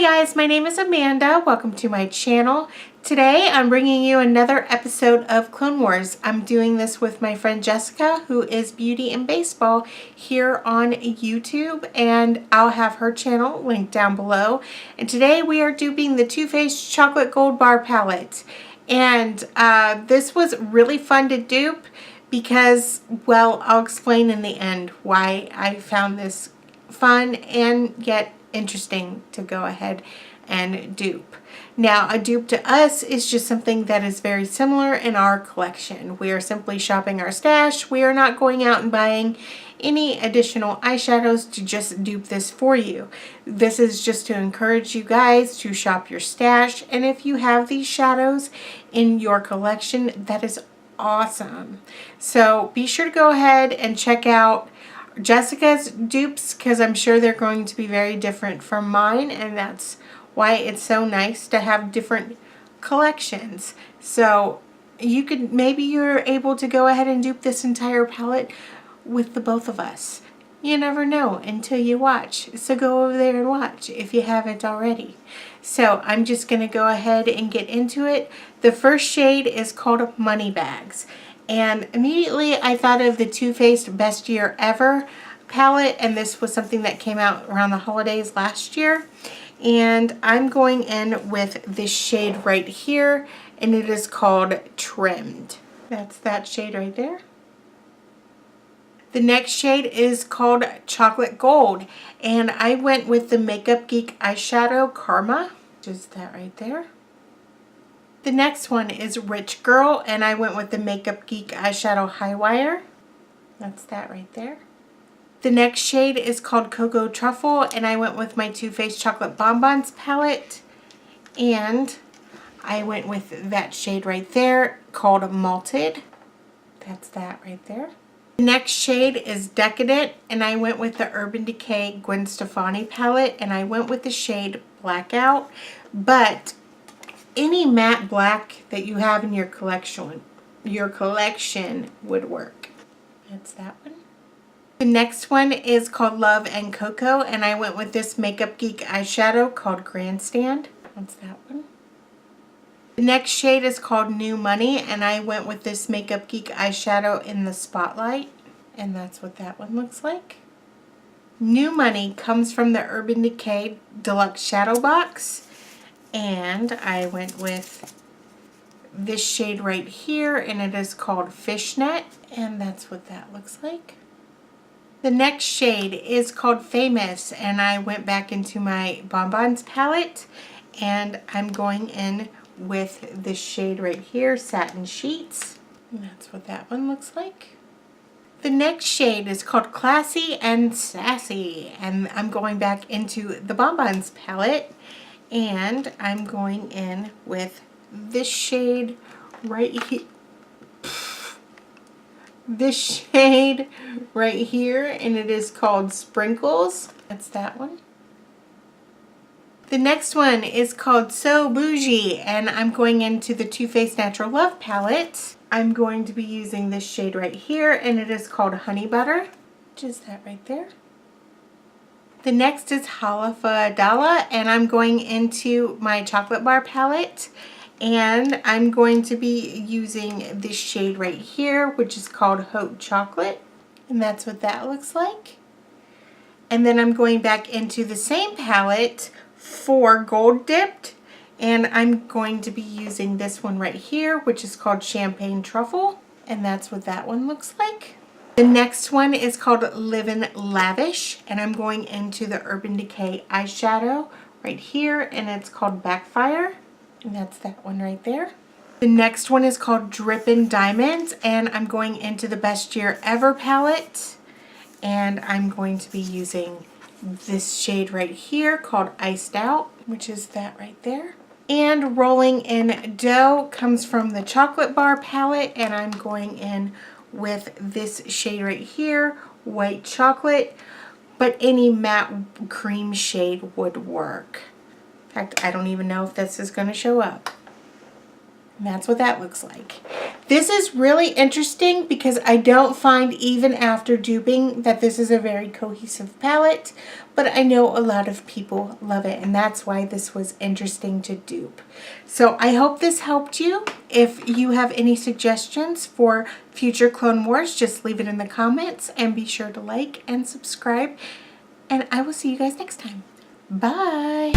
guys, my name is Amanda. Welcome to my channel. Today I'm bringing you another episode of Clone Wars. I'm doing this with my friend Jessica, who is Beauty and Baseball here on YouTube, and I'll have her channel linked down below. And today we are duping the Too Faced Chocolate Gold Bar Palette. And this was really fun to dupe because, well, I'll explain in the end why I found this fun and yet interesting to go ahead and dupe. Now, a dupe to us is just something that is very similar in our collection. We are simply shopping our stash. We are not going out and buying any additional eyeshadows to just dupe this for you. This is just to encourage you guys to shop your stash, and if you have these shadows in your collection, that is awesome. So be sure to go ahead and check out Jessica's dupes, because I'm sure they're going to be very different from mine, and that's why it's so nice to have different collections. So maybe you're able to go ahead and dupe this entire palette with the both of us. You never know until you watch. So go over there and watch if you haven't already. So I'm just going to go ahead and get into it. The first shade is called Moneybags. And immediately I thought of the Too Faced Best Year Ever palette, and this was something that came out around the holidays last year. And I'm going in with this shade right here, and it is called Trimmed. That's that shade right there. The next shade is called Chocolate Gold, and I went with the Makeup Geek eyeshadow Karma, which is that right there. The next one is Rich Girl, and I went with the Makeup Geek eyeshadow Highwire. That's that right there. The next shade is called Cocoa Truffle, and I went with my Too Faced Chocolate Bonbons palette. And I went with that shade right there called Malted. That's that right there. The next shade is Decadent, and I went with the Urban Decay Gwen Stefani palette, and I went with the shade Blackout. But any matte black that you have in your collection would work. That's that one. The next one is called Love and Cocoa, and I went with this Makeup Geek eyeshadow called Grandstand. That's that one. The next shade is called New Money, and I went with this Makeup Geek eyeshadow in the Spotlight, and that's what that one looks like. New Money comes from the Urban Decay Deluxe Shadow Box. And I went with this shade right here, and it is called Fishnet, and that's what that looks like. The next shade is called Famous, and I went back into my Bonbons palette, and I'm going in with this shade right here, Satin Sheets, and that's what that one looks like. The next shade is called Classy and Sassy, and I'm going back into the Bonbons palette. And I'm going in with this shade right here. This shade right here, and it is called Sprinkles. That's that one. The next one is called So Bougie, and I'm going into the Too Faced Natural Love palette. I'm going to be using this shade right here, and it is called Honey Butter, which is that right there. The next is Halafa Dala, and I'm going into my chocolate bar palette, and I'm going to be using this shade right here, which is called Haute Chocolate, and that's what that looks like. And then I'm going back into the same palette for Gold Dipped, and I'm going to be using this one right here, which is called Champagne Truffle, and that's what that one looks like. The next one is called Livin' Lavish, and I'm going into the Urban Decay eyeshadow right here, and it's called Backfire, and that's that one right there. The next one is called Drippin' Diamonds, and I'm going into the Best Year Ever palette, and I'm going to be using this shade right here called Iced Out, which is that right there. And Rolling in Dough comes from the Chocolate Bar palette, and I'm going in with this shade right here, White Chocolate, but any matte cream shade would work. In fact, I don't even know if this is going to show up. And that's what that looks like. This is really interesting because I don't find, even after duping, that this is a very cohesive palette, but I know a lot of people love it, and that's why this was interesting to dupe. So I hope this helped you. If you have any suggestions for future Clone Wars, just leave it in the comments, and be sure to like and subscribe, and I will see you guys next time. Bye!